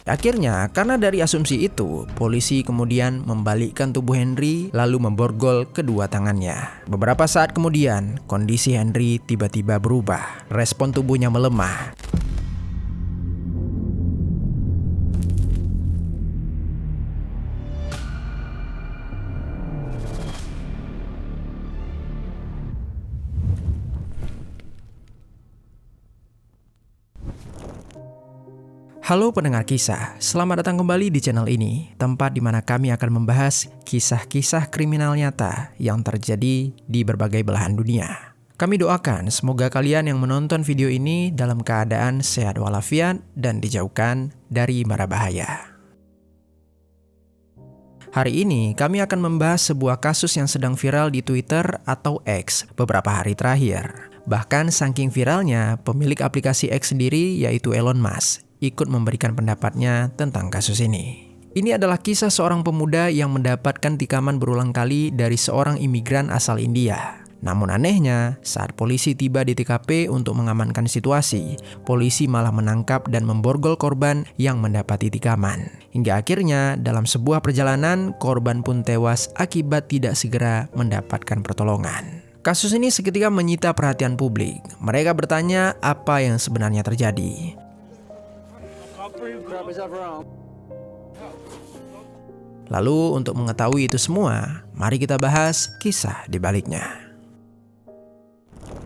Akhirnya, karena dari asumsi itu, polisi kemudian membalikkan tubuh Henry lalu memborgol kedua tangannya. Beberapa saat kemudian, kondisi Henry tiba-tiba berubah. Respon tubuhnya melemah. Halo pendengar kisah, selamat datang kembali di channel ini, tempat di mana kami akan membahas kisah-kisah kriminal nyata yang terjadi di berbagai belahan dunia. Kami doakan semoga kalian yang menonton video ini dalam keadaan sehat walafiat dan dijauhkan dari mara bahaya. Hari ini kami akan membahas sebuah kasus yang sedang viral di Twitter atau X beberapa hari terakhir. Bahkan saking viralnya, pemilik aplikasi X sendiri yaitu Elon Musk ikut memberikan pendapatnya tentang kasus ini. Ini adalah kisah seorang pemuda yang mendapatkan tikaman berulang kali dari seorang imigran asal India. Namun anehnya, saat polisi tiba di TKP untuk mengamankan situasi, polisi malah menangkap dan memborgol korban yang mendapati tikaman. Hingga akhirnya, dalam sebuah perjalanan, korban pun tewas akibat tidak segera mendapatkan pertolongan. Kasus ini seketika menyita perhatian publik. Mereka bertanya apa yang sebenarnya terjadi. Lalu untuk mengetahui itu semua, mari kita bahas kisah di baliknya.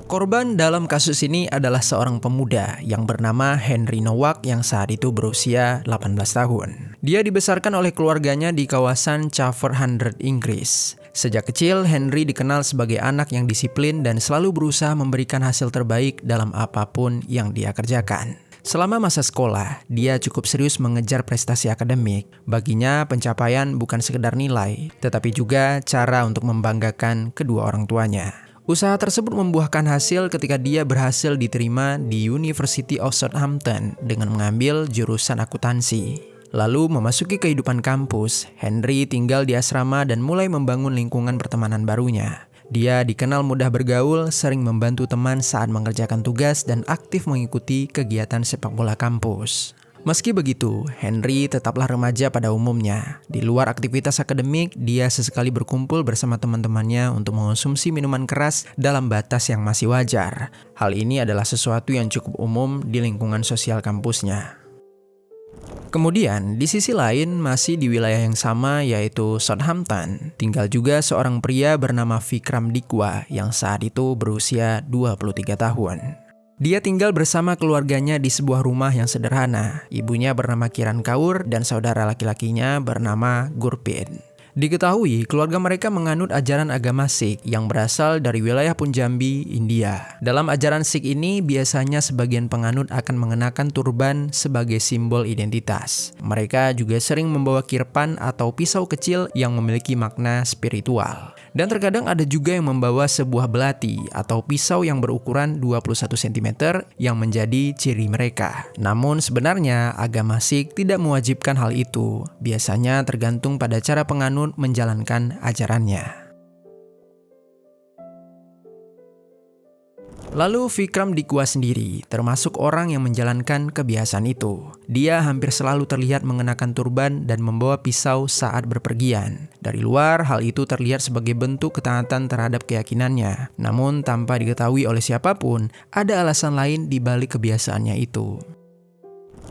Korban dalam kasus ini adalah seorang pemuda yang bernama Henry Nowak yang saat itu berusia 18 tahun. Dia dibesarkan oleh keluarganya di kawasan Chaffer Hundred, Inggris. Sejak kecil, Henry dikenal sebagai anak yang disiplin dan selalu berusaha memberikan hasil terbaik dalam apapun yang dia kerjakan. Selama masa sekolah, dia cukup serius mengejar prestasi akademik. Baginya, pencapaian bukan sekedar nilai, tetapi juga cara untuk membanggakan kedua orang tuanya. Usaha tersebut membuahkan hasil ketika dia berhasil diterima di University of Southampton dengan mengambil jurusan akuntansi. Lalu memasuki kehidupan kampus, Henry tinggal di asrama dan mulai membangun lingkungan pertemanan barunya. Dia dikenal mudah bergaul, sering membantu teman saat mengerjakan tugas, dan aktif mengikuti kegiatan sepak bola kampus. Meski begitu, Henry tetaplah remaja pada umumnya. Di luar aktivitas akademik, dia sesekali berkumpul bersama teman-temannya untuk mengonsumsi minuman keras dalam batas yang masih wajar. Hal ini adalah sesuatu yang cukup umum di lingkungan sosial kampusnya. Kemudian, di sisi lain, masih di wilayah yang sama yaitu Southampton, tinggal juga seorang pria bernama Vikram Dikwa yang saat itu berusia 23 tahun. Dia tinggal bersama keluarganya di sebuah rumah yang sederhana. Ibunya bernama Kiran Kaur dan saudara laki-lakinya bernama Gurpreet. Diketahui, keluarga mereka menganut ajaran agama Sikh yang berasal dari wilayah Punjabi, India. Dalam ajaran Sikh ini, biasanya sebagian penganut akan mengenakan turban sebagai simbol identitas. Mereka juga sering membawa kirpan atau pisau kecil yang memiliki makna spiritual. Dan terkadang ada juga yang membawa sebuah belati atau pisau yang berukuran 21 cm yang menjadi ciri mereka. Namun sebenarnya agama Sikh tidak mewajibkan hal itu. Biasanya tergantung pada cara penganut menjalankan ajarannya. Lalu Vikram Dikwa sendiri termasuk orang yang menjalankan kebiasaan itu. Dia hampir selalu terlihat mengenakan turban dan membawa pisau saat berpergian. Dari luar, hal itu terlihat sebagai bentuk ketaatan terhadap keyakinannya. Namun tanpa diketahui oleh siapapun, ada alasan lain di balik kebiasaannya itu.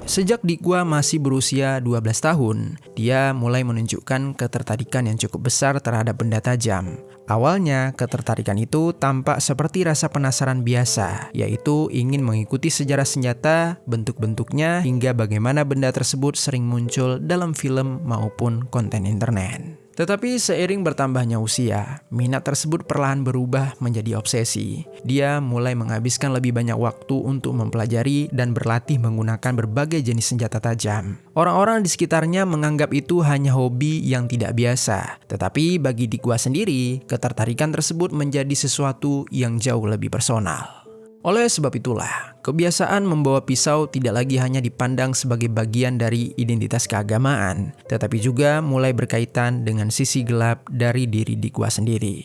Sejak Dikwa masih berusia 12 tahun, dia mulai menunjukkan ketertarikan yang cukup besar terhadap benda tajam. Awalnya, ketertarikan itu tampak seperti rasa penasaran biasa, yaitu ingin mengikuti sejarah senjata, bentuk-bentuknya, hingga bagaimana benda tersebut sering muncul dalam film maupun konten internet. Tetapi seiring bertambahnya usia, minat tersebut perlahan berubah menjadi obsesi. Dia mulai menghabiskan lebih banyak waktu untuk mempelajari dan berlatih menggunakan berbagai jenis senjata tajam. Orang-orang di sekitarnya menganggap itu hanya hobi yang tidak biasa. Tetapi bagi Dikwa sendiri, ketertarikan tersebut menjadi sesuatu yang jauh lebih personal. Oleh sebab itulah, kebiasaan membawa pisau tidak lagi hanya dipandang sebagai bagian dari identitas keagamaan, tetapi juga mulai berkaitan dengan sisi gelap dari diri Dikwa sendiri.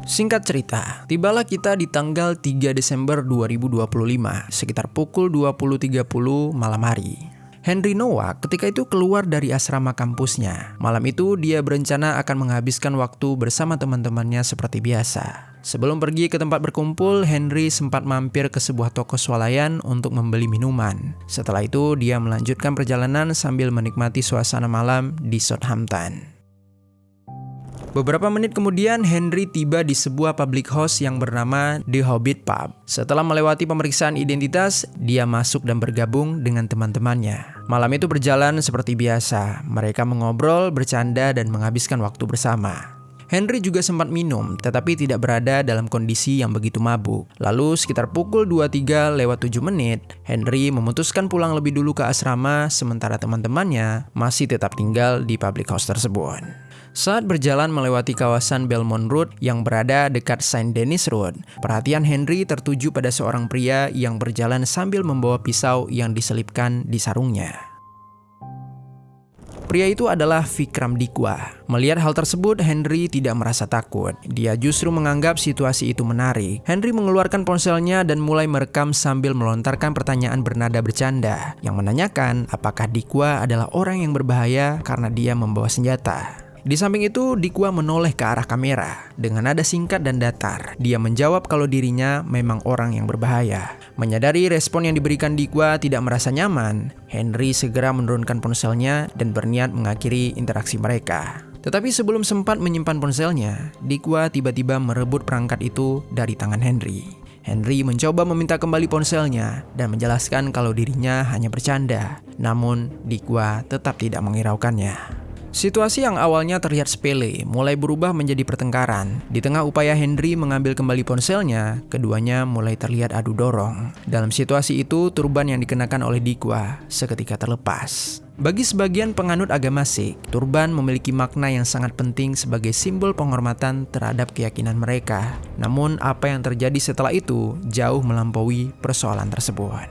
Singkat cerita, tibalah kita di tanggal 3 Desember 2025, sekitar pukul 20.30 malam hari. Henry Nowak ketika itu keluar dari asrama kampusnya. Malam itu dia berencana akan menghabiskan waktu bersama teman-temannya seperti biasa. Sebelum pergi ke tempat berkumpul, Henry sempat mampir ke sebuah toko swalayan untuk membeli minuman. Setelah itu, dia melanjutkan perjalanan sambil menikmati suasana malam di Southampton. Beberapa menit kemudian, Henry tiba di sebuah public house yang bernama The Hobbit Pub. Setelah melewati pemeriksaan identitas, dia masuk dan bergabung dengan teman-temannya. Malam itu berjalan seperti biasa. Mereka mengobrol, bercanda, dan menghabiskan waktu bersama. Henry juga sempat minum, tetapi tidak berada dalam kondisi yang begitu mabuk. Lalu sekitar pukul 23:07, Henry memutuskan pulang lebih dulu ke asrama, sementara teman-temannya masih tetap tinggal di public house tersebut. Saat berjalan melewati kawasan Belmont Road yang berada dekat Saint Denis Road, perhatian Henry tertuju pada seorang pria yang berjalan sambil membawa pisau yang diselipkan di sarungnya. Pria itu adalah Vikram Dikwa. Melihat hal tersebut, Henry tidak merasa takut. Dia justru menganggap situasi itu menarik. Henry mengeluarkan ponselnya dan mulai merekam sambil melontarkan pertanyaan bernada bercanda, yang menanyakan apakah Dikwa adalah orang yang berbahaya karena dia membawa senjata. Di samping itu, Dikwa menoleh ke arah kamera. Dengan nada singkat dan datar, dia menjawab kalau dirinya memang orang yang berbahaya. Menyadari respon yang diberikan Dikwa tidak merasa nyaman, Henry segera menurunkan ponselnya dan berniat mengakhiri interaksi mereka. Tetapi sebelum sempat menyimpan ponselnya, Dikwa tiba-tiba merebut perangkat itu dari tangan Henry. Henry mencoba meminta kembali ponselnya dan menjelaskan kalau dirinya hanya bercanda. Namun, Dikwa tetap tidak menghiraukannya. Situasi yang awalnya terlihat sepele mulai berubah menjadi pertengkaran. Di tengah upaya Henry mengambil kembali ponselnya, keduanya mulai terlihat adu dorong. Dalam situasi itu, turban yang dikenakan oleh Dikwa seketika terlepas. Bagi sebagian penganut agama Sikh, turban memiliki makna yang sangat penting sebagai simbol penghormatan terhadap keyakinan mereka. Namun, apa yang terjadi setelah itu jauh melampaui persoalan tersebut.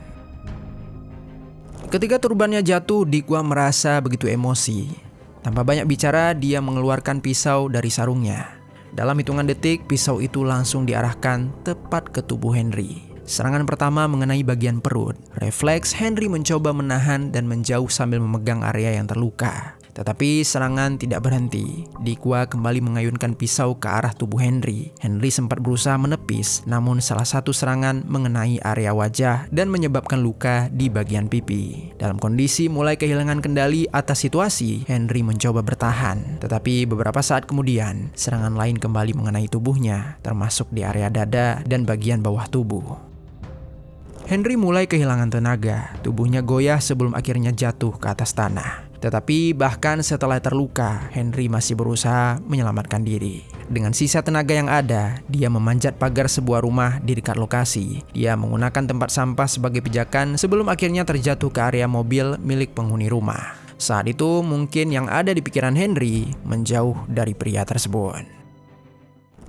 Ketika turbannya jatuh, Dikwa merasa begitu emosi. Tanpa banyak bicara, dia mengeluarkan pisau dari sarungnya. Dalam hitungan detik, pisau itu langsung diarahkan tepat ke tubuh Henry. Serangan pertama mengenai bagian perut. Refleks, Henry mencoba menahan dan menjauh sambil memegang area yang terluka. Tetapi serangan tidak berhenti. Dikwa kembali mengayunkan pisau ke arah tubuh Henry. Henry sempat berusaha menepis, namun salah satu serangan mengenai area wajah dan menyebabkan luka di bagian pipi. Dalam kondisi mulai kehilangan kendali atas situasi, Henry mencoba bertahan. Tetapi beberapa saat kemudian, serangan lain kembali mengenai tubuhnya, termasuk di area dada dan bagian bawah tubuh. Henry mulai kehilangan tenaga. Tubuhnya goyah sebelum akhirnya jatuh ke atas tanah. Tetapi bahkan setelah terluka, Henry masih berusaha menyelamatkan diri. Dengan sisa tenaga yang ada, dia memanjat pagar sebuah rumah di dekat lokasi. Dia menggunakan tempat sampah sebagai pijakan sebelum akhirnya terjatuh ke area mobil milik penghuni rumah. Saat itu mungkin yang ada di pikiran Henry menjauh dari pria tersebut.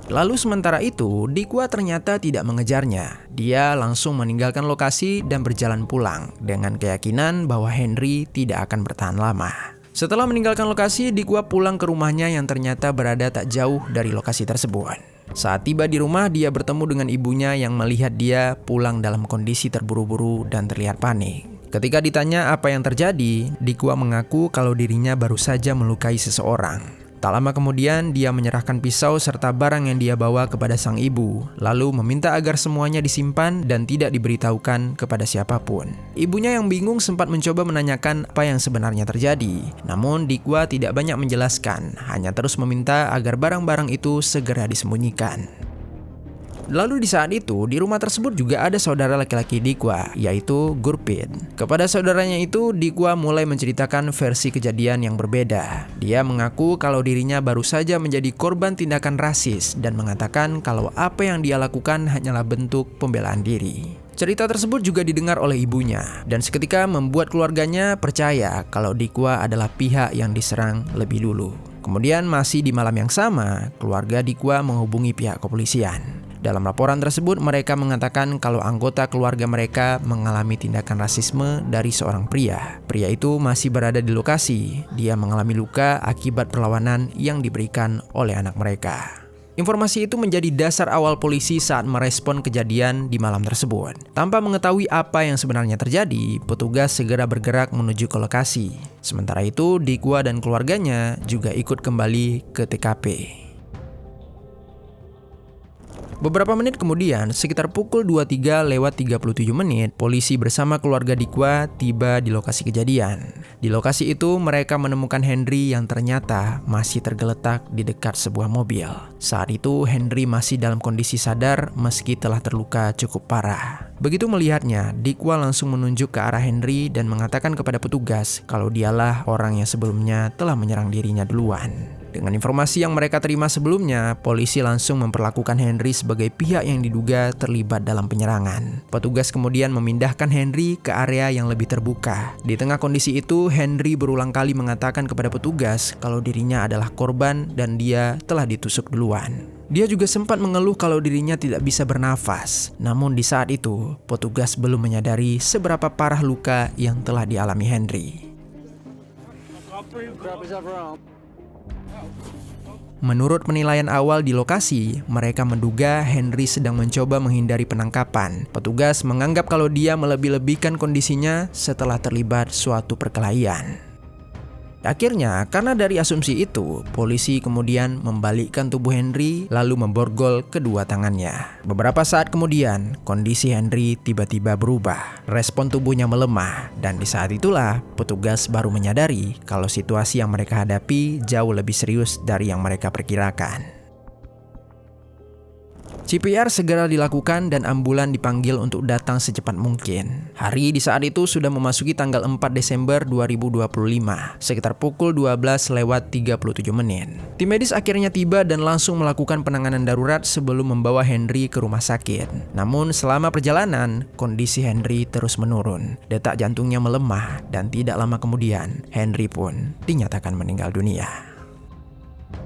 Lalu sementara itu, Dikwa ternyata tidak mengejarnya. Dia langsung meninggalkan lokasi dan berjalan pulang dengan keyakinan bahwa Henry tidak akan bertahan lama. Setelah meninggalkan lokasi, Dikwa pulang ke rumahnya yang ternyata berada tak jauh dari lokasi tersebut. Saat tiba di rumah, dia bertemu dengan ibunya yang melihat dia pulang dalam kondisi terburu-buru dan terlihat panik. Ketika ditanya apa yang terjadi, Dikwa mengaku kalau dirinya baru saja melukai seseorang. Tak lama kemudian, dia menyerahkan pisau serta barang yang dia bawa kepada sang ibu, lalu meminta agar semuanya disimpan dan tidak diberitahukan kepada siapapun. Ibunya yang bingung sempat mencoba menanyakan apa yang sebenarnya terjadi. Namun Dikwa tidak banyak menjelaskan, hanya terus meminta agar barang-barang itu segera disembunyikan. Lalu di saat itu, di rumah tersebut juga ada saudara laki-laki Dikwa, yaitu Gurpreet. Kepada saudaranya itu, Dikwa mulai menceritakan versi kejadian yang berbeda. Dia mengaku kalau dirinya baru saja menjadi korban tindakan rasis dan mengatakan kalau apa yang dia lakukan hanyalah bentuk pembelaan diri. Cerita tersebut juga didengar oleh ibunya, dan seketika membuat keluarganya percaya kalau Dikwa adalah pihak yang diserang lebih dulu. Kemudian masih di malam yang sama, keluarga Dikwa menghubungi pihak kepolisian. Dalam laporan tersebut, mereka mengatakan kalau anggota keluarga mereka mengalami tindakan rasisme dari seorang pria. Pria itu masih berada di lokasi. Dia mengalami luka akibat perlawanan yang diberikan oleh anak mereka. Informasi itu menjadi dasar awal polisi saat merespon kejadian di malam tersebut. Tanpa mengetahui apa yang sebenarnya terjadi, petugas segera bergerak menuju ke lokasi. Sementara itu, Dikwa dan keluarganya juga ikut kembali ke TKP. Beberapa menit kemudian, sekitar pukul 23:37, polisi bersama keluarga Dikwa tiba di lokasi kejadian. Di lokasi itu, mereka menemukan Henry yang ternyata masih tergeletak di dekat sebuah mobil. Saat itu, Henry masih dalam kondisi sadar meski telah terluka cukup parah. Begitu melihatnya, Dikwa langsung menunjuk ke arah Henry dan mengatakan kepada petugas kalau dialah orang yang sebelumnya telah menyerang dirinya duluan. Dengan informasi yang mereka terima sebelumnya, polisi langsung memperlakukan Henry sebagai pihak yang diduga terlibat dalam penyerangan. Petugas kemudian memindahkan Henry ke area yang lebih terbuka. Di tengah kondisi itu, Henry berulang kali mengatakan kepada petugas kalau dirinya adalah korban dan dia telah ditusuk duluan. Dia juga sempat mengeluh kalau dirinya tidak bisa bernafas. Namun di saat itu, petugas belum menyadari seberapa parah luka yang telah dialami Henry. Menurut penilaian awal di lokasi, mereka menduga Henry sedang mencoba menghindari penangkapan. Petugas menganggap kalau dia melebih-lebihkan kondisinya setelah terlibat suatu perkelahian. Akhirnya, karena dari asumsi itu, polisi kemudian membalikkan tubuh Henry lalu memborgol kedua tangannya. Beberapa saat kemudian, kondisi Henry tiba-tiba berubah. Respon tubuhnya melemah, dan di saat itulah petugas baru menyadari kalau situasi yang mereka hadapi jauh lebih serius dari yang mereka perkirakan. CPR segera dilakukan dan ambulan dipanggil untuk datang secepat mungkin. Hari di saat itu sudah memasuki tanggal 4 Desember 2025, sekitar pukul 12:37. Tim medis akhirnya tiba dan langsung melakukan penanganan darurat sebelum membawa Henry ke rumah sakit. Namun selama perjalanan, kondisi Henry terus menurun. Detak jantungnya melemah dan tidak lama kemudian, Henry pun dinyatakan meninggal dunia.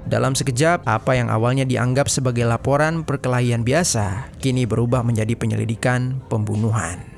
Dalam sekejap, apa yang awalnya dianggap sebagai laporan perkelahian biasa, kini berubah menjadi penyelidikan pembunuhan.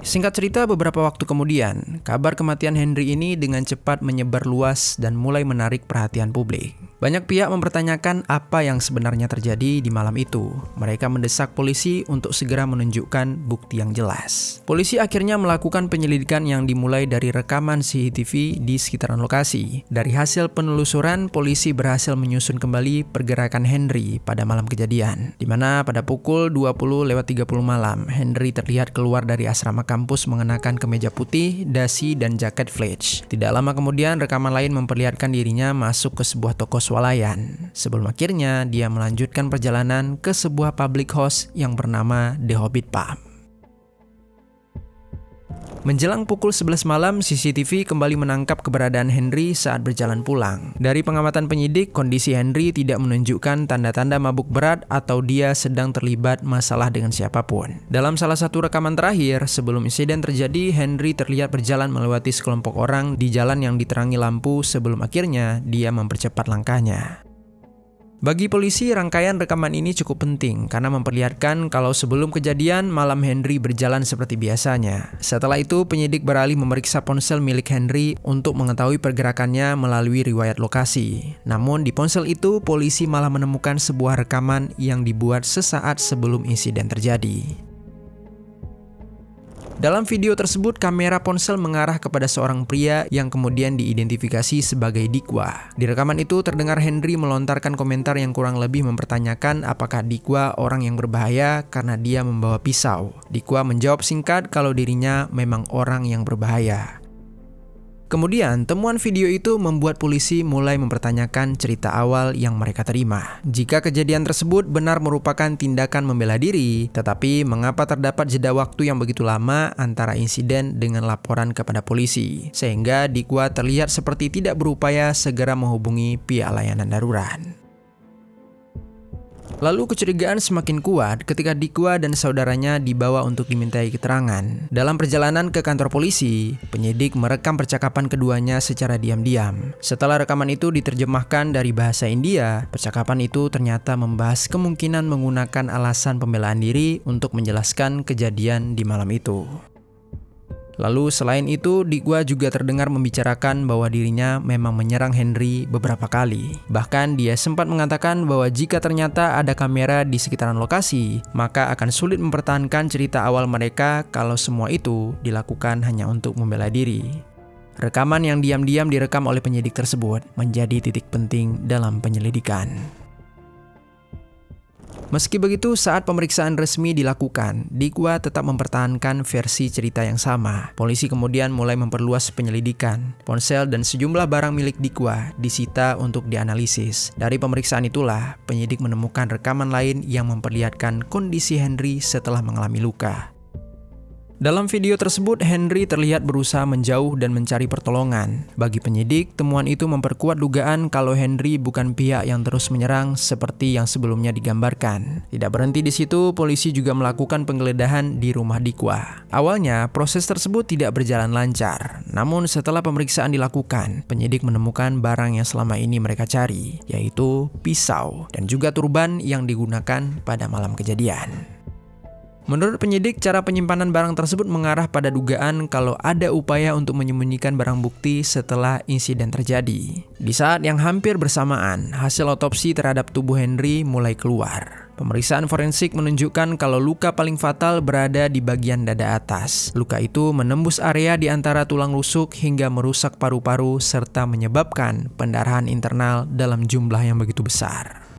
Singkat cerita, beberapa waktu kemudian, kabar kematian Henry ini dengan cepat menyebar luas dan mulai menarik perhatian publik. Banyak pihak mempertanyakan apa yang sebenarnya terjadi di malam itu. Mereka mendesak polisi untuk segera menunjukkan bukti yang jelas. Polisi akhirnya melakukan penyelidikan yang dimulai dari rekaman CCTV di sekitaran lokasi. Dari hasil penelusuran, polisi berhasil menyusun kembali pergerakan Henry pada malam kejadian, di mana pada pukul 20:30 malam, Henry terlihat keluar dari asrama kampus mengenakan kemeja putih, dasi, dan jaket fledge. Tidak lama kemudian, rekaman lain memperlihatkan dirinya masuk ke sebuah toko swalayan. Sebelum akhirnya, dia melanjutkan perjalanan ke sebuah public house yang bernama The Hobbit Pub. Menjelang pukul 11 malam, CCTV kembali menangkap keberadaan Henry saat berjalan pulang. Dari pengamatan penyidik, kondisi Henry tidak menunjukkan tanda-tanda mabuk berat atau dia sedang terlibat masalah dengan siapapun. Dalam salah satu rekaman terakhir, sebelum insiden terjadi, Henry terlihat berjalan melewati sekelompok orang di jalan yang diterangi lampu sebelum akhirnya dia mempercepat langkahnya. Bagi polisi, rangkaian rekaman ini cukup penting karena memperlihatkan kalau sebelum kejadian, malam Henry berjalan seperti biasanya. Setelah itu, penyidik beralih memeriksa ponsel milik Henry untuk mengetahui pergerakannya melalui riwayat lokasi. Namun di ponsel itu, polisi malah menemukan sebuah rekaman yang dibuat sesaat sebelum insiden terjadi. Dalam video tersebut, kamera ponsel mengarah kepada seorang pria yang kemudian diidentifikasi sebagai Dikwa. Di rekaman itu terdengar Henry melontarkan komentar yang kurang lebih mempertanyakan apakah Dikwa orang yang berbahaya karena dia membawa pisau. Dikwa menjawab singkat kalau dirinya memang orang yang berbahaya. Kemudian, temuan video itu membuat polisi mulai mempertanyakan cerita awal yang mereka terima. Jika kejadian tersebut benar merupakan tindakan membela diri, tetapi mengapa terdapat jeda waktu yang begitu lama antara insiden dengan laporan kepada polisi, sehingga Dikwa terlihat seperti tidak berupaya segera menghubungi pihak layanan darurat. Lalu kecurigaan semakin kuat ketika Dikwa dan saudaranya dibawa untuk dimintai keterangan. Dalam perjalanan ke kantor polisi, penyidik merekam percakapan keduanya secara diam-diam. Setelah rekaman itu diterjemahkan dari bahasa India, percakapan itu ternyata membahas kemungkinan menggunakan alasan pembelaan diri untuk menjelaskan kejadian di malam itu. Lalu selain itu, Dikwa juga terdengar membicarakan bahwa dirinya memang menyerang Henry beberapa kali. Bahkan dia sempat mengatakan bahwa jika ternyata ada kamera di sekitaran lokasi, maka akan sulit mempertahankan cerita awal mereka kalau semua itu dilakukan hanya untuk membela diri. Rekaman yang diam-diam direkam oleh penyidik tersebut menjadi titik penting dalam penyelidikan. Meski begitu, saat pemeriksaan resmi dilakukan, Dikwa tetap mempertahankan versi cerita yang sama. Polisi kemudian mulai memperluas penyelidikan. Ponsel dan sejumlah barang milik Dikwa disita untuk dianalisis. Dari pemeriksaan itulah, penyidik menemukan rekaman lain yang memperlihatkan kondisi Henry setelah mengalami luka. Dalam video tersebut, Henry terlihat berusaha menjauh dan mencari pertolongan. Bagi penyidik, temuan itu memperkuat dugaan kalau Henry bukan pihak yang terus menyerang seperti yang sebelumnya digambarkan. Tidak berhenti di situ, polisi juga melakukan penggeledahan di rumah Dikwa. Awalnya, proses tersebut tidak berjalan lancar. Namun setelah pemeriksaan dilakukan, penyidik menemukan barang yang selama ini mereka cari, yaitu pisau dan juga turban yang digunakan pada malam kejadian. Menurut penyidik, cara penyimpanan barang tersebut mengarah pada dugaan kalau ada upaya untuk menyembunyikan barang bukti setelah insiden terjadi. Di saat yang hampir bersamaan, hasil otopsi terhadap tubuh Henry mulai keluar. Pemeriksaan forensik menunjukkan kalau luka paling fatal berada di bagian dada atas. Luka itu menembus area di antara tulang rusuk hingga merusak paru-paru serta menyebabkan pendarahan internal dalam jumlah yang begitu besar.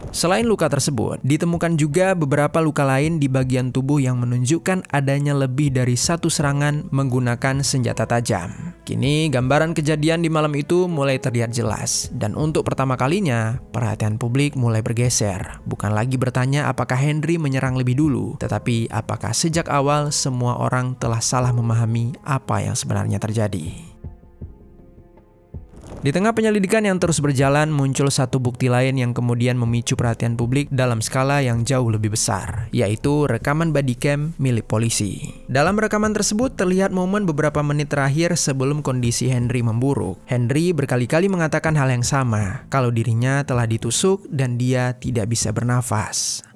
Selain luka tersebut, ditemukan juga beberapa luka lain di bagian tubuh yang menunjukkan adanya lebih dari satu serangan menggunakan senjata tajam. Kini, gambaran kejadian di malam itu mulai terlihat jelas. Dan untuk pertama kalinya, perhatian publik mulai bergeser. Bukan lagi bertanya apakah Henry menyerang lebih dulu, tetapi apakah sejak awal semua orang telah salah memahami apa yang sebenarnya terjadi. Di tengah penyelidikan yang terus berjalan, muncul satu bukti lain yang kemudian memicu perhatian publik dalam skala yang jauh lebih besar, yaitu rekaman bodycam milik polisi. Dalam rekaman tersebut terlihat momen beberapa menit terakhir sebelum kondisi Henry memburuk. Henry berkali-kali mengatakan hal yang sama, kalau dirinya telah ditusuk dan dia tidak bisa bernafas.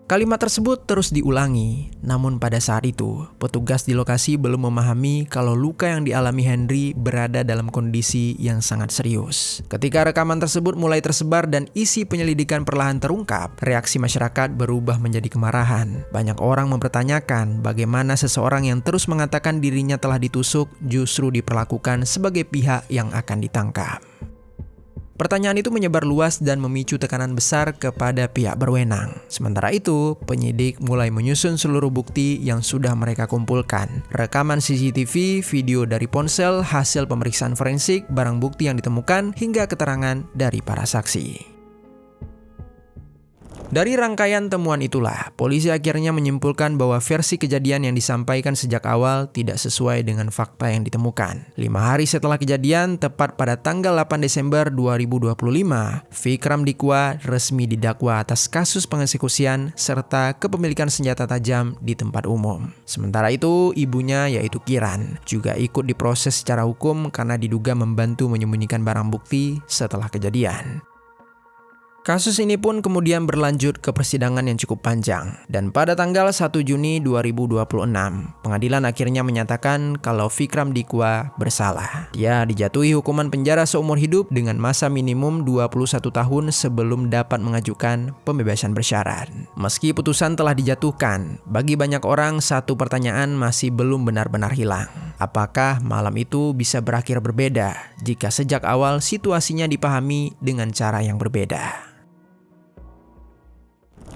Kalimat tersebut terus diulangi, namun pada saat itu, petugas di lokasi belum memahami kalau luka yang dialami Henry berada dalam kondisi yang sangat serius. Ketika rekaman tersebut mulai tersebar dan isi penyelidikan perlahan terungkap, reaksi masyarakat berubah menjadi kemarahan. Banyak orang mempertanyakan bagaimana seseorang yang terus mengatakan dirinya telah ditusuk justru diperlakukan sebagai pihak yang akan ditangkap. Pertanyaan itu menyebar luas dan memicu tekanan besar kepada pihak berwenang. Sementara itu, penyidik mulai menyusun seluruh bukti yang sudah mereka kumpulkan. Rekaman CCTV, video dari ponsel, hasil pemeriksaan forensik, barang bukti yang ditemukan, hingga keterangan dari para saksi. Dari rangkaian temuan itulah, polisi akhirnya menyimpulkan bahwa versi kejadian yang disampaikan sejak awal tidak sesuai dengan fakta yang ditemukan. 5 hari setelah kejadian, tepat pada tanggal 8 Desember 2025, Vikram Dikwa resmi didakwa atas kasus pengeksekusian serta kepemilikan senjata tajam di tempat umum. Sementara itu, ibunya yaitu Kiran juga ikut diproses secara hukum karena diduga membantu menyembunyikan barang bukti setelah kejadian. Kasus ini pun kemudian berlanjut ke persidangan yang cukup panjang. Dan pada tanggal 1 Juni 2026, pengadilan akhirnya menyatakan kalau Vikram Dikwa bersalah. Dia dijatuhi hukuman penjara seumur hidup dengan masa minimum 21 tahun sebelum dapat mengajukan pembebasan bersyarat. Meski putusan telah dijatuhkan, bagi banyak orang satu pertanyaan masih belum benar-benar hilang. Apakah malam itu bisa berakhir berbeda jika sejak awal situasinya dipahami dengan cara yang berbeda?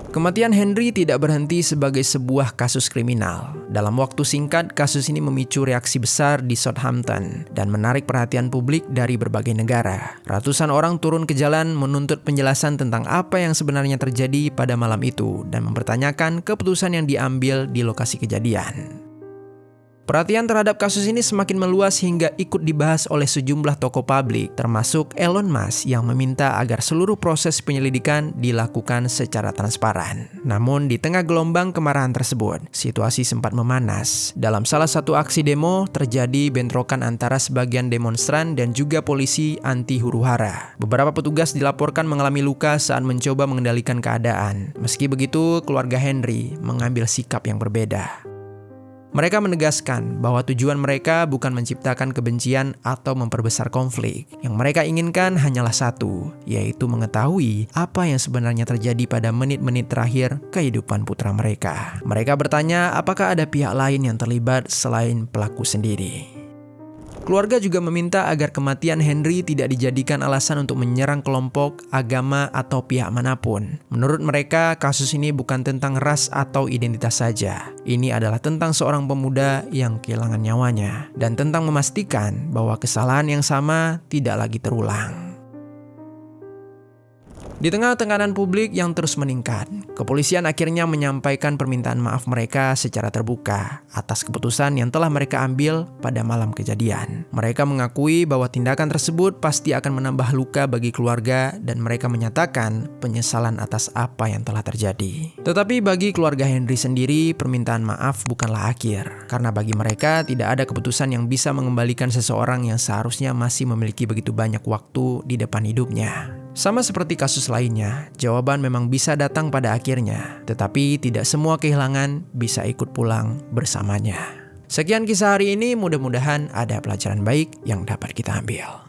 Kematian Henry tidak berhenti sebagai sebuah kasus kriminal. Dalam waktu singkat, kasus ini memicu reaksi besar di Southampton dan menarik perhatian publik dari berbagai negara. Ratusan orang turun ke jalan menuntut penjelasan tentang apa yang sebenarnya terjadi pada malam itu dan mempertanyakan keputusan yang diambil di lokasi kejadian. Perhatian terhadap kasus ini semakin meluas hingga ikut dibahas oleh sejumlah tokoh publik, termasuk Elon Musk yang meminta agar seluruh proses penyelidikan dilakukan secara transparan. Namun di tengah gelombang kemarahan tersebut, situasi sempat memanas. Dalam salah satu aksi demo, terjadi bentrokan antara sebagian demonstran dan juga polisi anti huru-hara. Beberapa petugas dilaporkan mengalami luka saat mencoba mengendalikan keadaan. Meski begitu, keluarga Henry mengambil sikap yang berbeda. Mereka menegaskan bahwa tujuan mereka bukan menciptakan kebencian atau memperbesar konflik. Yang mereka inginkan hanyalah satu, yaitu mengetahui apa yang sebenarnya terjadi pada menit-menit terakhir kehidupan putra mereka. Mereka bertanya apakah ada pihak lain yang terlibat selain pelaku sendiri. Keluarga juga meminta agar kematian Henry tidak dijadikan alasan untuk menyerang kelompok, agama, atau pihak manapun. Menurut mereka, kasus ini bukan tentang ras atau identitas saja. Ini adalah tentang seorang pemuda yang kehilangan nyawanya, dan tentang memastikan bahwa kesalahan yang sama tidak lagi terulang. Di tengah tekanan publik yang terus meningkat, kepolisian akhirnya menyampaikan permintaan maaf mereka secara terbuka atas keputusan yang telah mereka ambil pada malam kejadian. Mereka mengakui bahwa tindakan tersebut pasti akan menambah luka bagi keluarga dan mereka menyatakan penyesalan atas apa yang telah terjadi. Tetapi bagi keluarga Henry sendiri, permintaan maaf bukanlah akhir, karena bagi mereka tidak ada keputusan yang bisa mengembalikan seseorang yang seharusnya masih memiliki begitu banyak waktu di depan hidupnya. Sama seperti kasus lainnya, jawaban memang bisa datang pada akhirnya, tetapi tidak semua kehilangan bisa ikut pulang bersamanya. Sekian kisah hari ini, mudah-mudahan ada pelajaran baik yang dapat kita ambil.